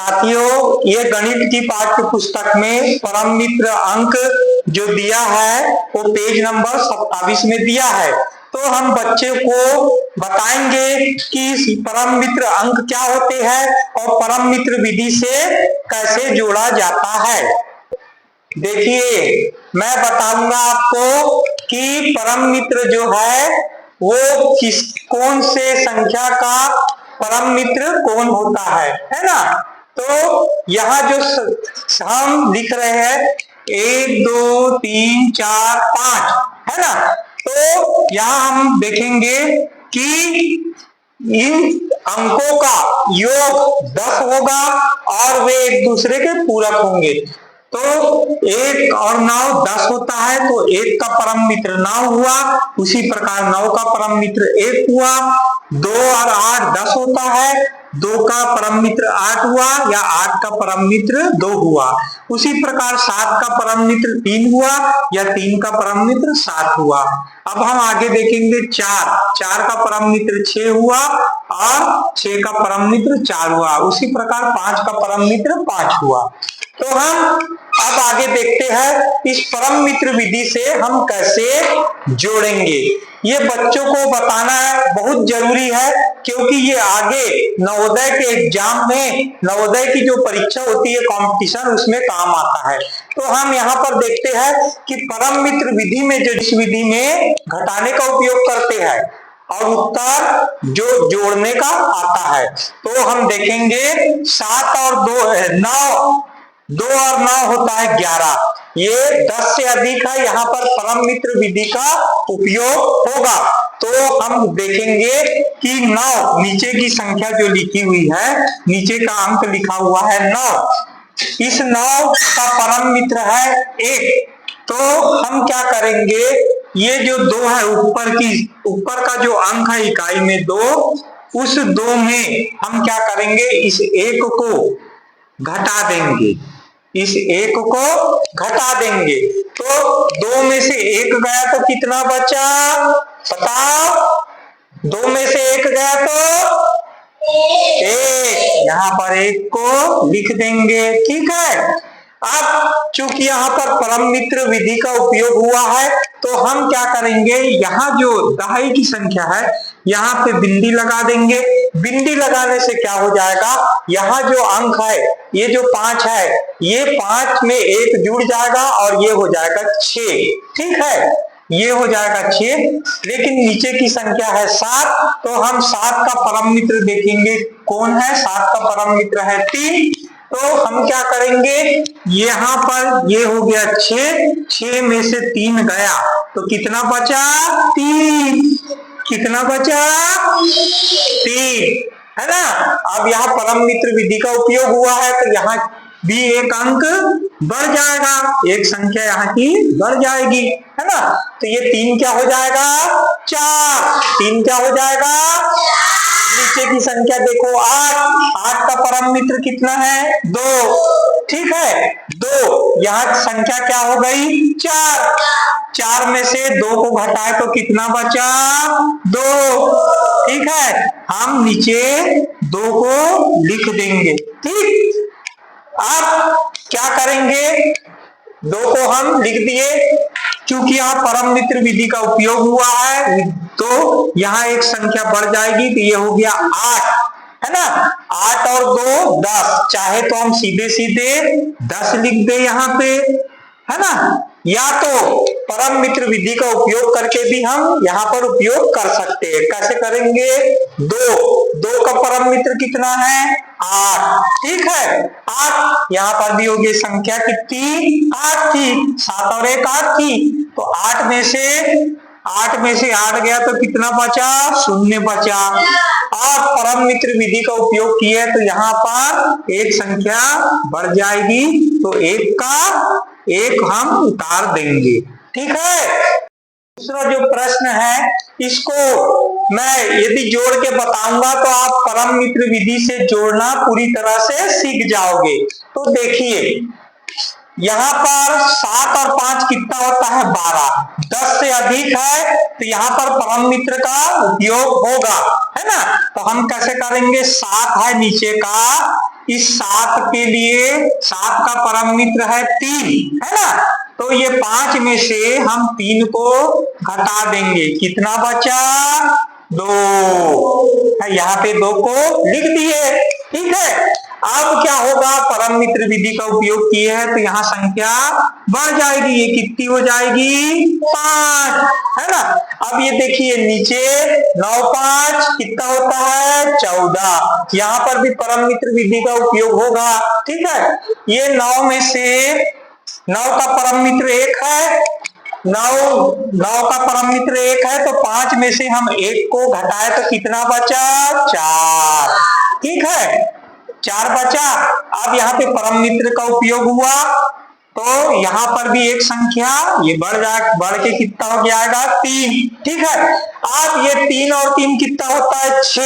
साथियों, ये गणित की पाठ्य पुस्तक में परम मित्र अंक जो दिया है वो पेज नंबर 27 में दिया है। तो हम बच्चे को बताएंगे कि परम मित्र अंक क्या होते हैं और परम मित्र विधि से कैसे जोड़ा जाता है। देखिए, मैं बताऊंगा आपको कि परम मित्र जो है वो कौन से संख्या का परम मित्र कौन होता है ना। तो यहाँ जो हम लिख रहे हैं 1 2 3 4 5 है ना, तो यहाँ हम देखेंगे कि इन अंकों का योग 10 होगा और वे एक दूसरे के पूरक होंगे। तो 1 और 9 10 होता है, तो 1 का परम मित्र 9 हुआ, उसी प्रकार 9 का परम मित्र 1 हुआ। 2 और 8 10 होता है, 2 का परम मित्र 8 हुआ या 8 का परम मित्र 2 हुआ। उसी प्रकार 7 का परम मित्र 3 हुआ या 3 का परम मित्र 7 हुआ। अब हम आगे देखेंगे 4 का परम मित्र 6 हुआ और 6 का परम मित्र 4 हुआ। उसी प्रकार 5 का परम मित्र 5 हुआ। तो हम अब आगे देखते हैं इस परम मित्र विधि से हम कैसे जोड़ेंगे। ये बच्चों को बताना बहुत जरूरी है, क्योंकि ये आगे नवोदय के एग्जाम में, नवोदय की जो परीक्षा होती है कंपटीशन, उसमें काम आता है। तो हम यहाँ पर देखते हैं कि परम मित्र विधि में जो इस विधि में घटाने का उपयोग करते हैं और उत्तर जो जोड़ने का आता है। तो हम देखेंगे 7 और 2 और 9 होता है 11। ये 10 से अधिक है, यहाँ पर परम मित्र विधि का उपयोग होगा। तो हम देखेंगे कि 9 नीचे की संख्या जो लिखी हुई है, नीचे का अंक लिखा हुआ है 9। इस 9 का परम मित्र है 1। तो हम क्या करेंगे, ये जो 2 है ऊपर का जो अंक है इकाई में 2, उस 2 में हम क्या करेंगे, इस 1 को घटा देंगे, इस 1 को घटा देंगे। तो 2 में से 1 गया तो कितना बचा, बताओ। 2 में से 1 गया तो 1, यहाँ पर 1 को लिख देंगे, ठीक है। अब चूंकि यहाँ पर परम मित्र विधि का उपयोग हुआ है, तो हम क्या करेंगे, यहाँ जो दहाई की संख्या है यहाँ पे बिंदी लगा देंगे। बिंदी लगाने से क्या हो जाएगा, यहाँ जो अंक है, ये जो 5 है, ये 5 में 1 जुड़ जाएगा और ये हो जाएगा 6, ठीक है, ये हो जाएगा 6। लेकिन नीचे की संख्या है 7, तो हम 7 का परम मित्र देखेंगे कौन है। 7 का परम मित्र है 3। तो हम क्या करेंगे, यहाँ पर ये हो गया 6 में से 3 गया तो कितना बचा, 3। कितना बचा, 3, है ना। अब यहाँ परम मित्र विधि का उपयोग हुआ है, तो यहाँ भी एक अंक बढ़ जाएगा, एक संख्या यहाँ की बढ़ जाएगी, है ना। तो ये 3 क्या हो जाएगा, 4। 3 क्या हो जाएगा, नीचे की संख्या देखो 8 का परम मित्र कितना है, 2, ठीक है। 2 यहाँ संख्या क्या हो गई, 4 में से 2 को घटाए तो कितना बचा, 2, ठीक है। हम नीचे 2 को लिख देंगे, ठीक। अब क्या करेंगे, 2 को हम लिख दिए, क्योंकि यहाँ परम मित्र विधि का उपयोग हुआ है, तो यहाँ एक संख्या बढ़ जाएगी, तो ये हो गया 8, है ना। 8 और 2 10, चाहे तो हम सीधे सीधे 10 लिख दे यहाँ पे, है ना, या तो परम मित्र विधि का उपयोग करके भी हम यहाँ पर उपयोग कर सकते हैं। कैसे करेंगे, 2 का परम मित्र कितना है, 8, ठीक है। 8 यहाँ पर भी होगी संख्या कितनी, 8 थी, 7 और 1 8 थी, तो 8 में से 8 गया तो कितना बचा, 0 बचा। और परम मित्र विधि का उपयोग किया तो यहाँ पर एक संख्या बढ़ जाएगी, तो 1 का 1 हम उतार देंगे, ठीक है। दूसरा जो प्रश्न है, इसको मैं यदि जोड़ के बताऊंगा तो आप परम मित्र विधि से जोड़ना पूरी तरह से सीख जाओगे। तो देखिए, यहाँ पर 7 और 5 कितना होता है, 12। 10 से अधिक है तो यहाँ पर परम मित्र का उपयोग होगा, है ना। तो हम कैसे करेंगे, 7 है नीचे का इस 7 के लिए 7 का परम मित्र है 3, है ना। तो ये 5 में से हम 3 को घटा देंगे, कितना बचा 2, यहाँ पे 2 को लिख दिए। ठीक है, अब क्या होगा, परम मित्र विधि का उपयोग किए हैं तो यहाँ संख्या बढ़ जाएगी, ये कितनी हो जाएगी 5, है ना। अब ये देखिए नीचे 9 5 कितना होता है 14, यहाँ पर भी परम मित्र विधि का उपयोग होगा। ठीक है, ये 9 में से 9 का परम मित्र 1 है, 9 का परम मित्र 1 है, तो 5 में से हम 1 को घटाए तो कितना बचा 4। ठीक है, 4 बचा। अब यहाँ पे परम मित्र का उपयोग हुआ तो यहाँ पर भी एक संख्या ये बढ़ के कितना हो जाएगा 3। ठीक है, अब ये 3 और 3 कितना होता है 6,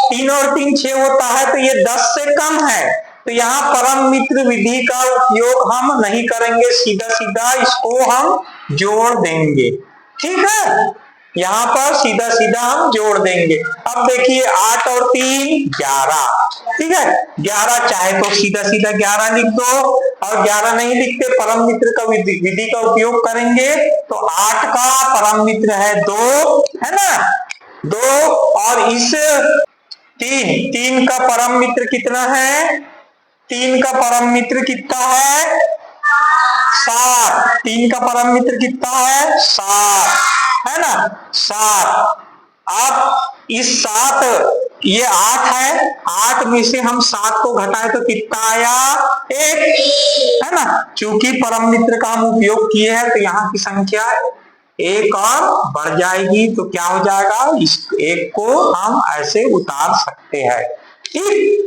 3 और 3 6 होता है, तो ये 10 से कम है, तो यहाँ परम मित्र विधि का उपयोग हम नहीं करेंगे, सीधा सीधा इसको हम जोड़ देंगे। ठीक है, यहाँ पर सीधा सीधा हम जोड़ देंगे। अब देखिए 8 और 3 11। ठीक है, 11 चाहे तो सीधा सीधा 11 लिख दो, और 11 नहीं लिखते परम मित्र का विधि का उपयोग करेंगे तो 8 का परम मित्र है 2, है ना 2, और इस 3 का परम मित्र कितना है, 3 का परम मित्र कितना है 7, 3 का परम मित्र कितना है 7, है ना 7। अब इस 7 ये 8 है, 8 में से हम 7 को घटाए तो कितना आया 1, है ना। चूंकि परम मित्र का हम उपयोग किए हैं तो यहाँ की संख्या 1 और बढ़ जाएगी, तो क्या हो जाएगा, इस 1 को हम ऐसे उतार सकते हैं। ठीक,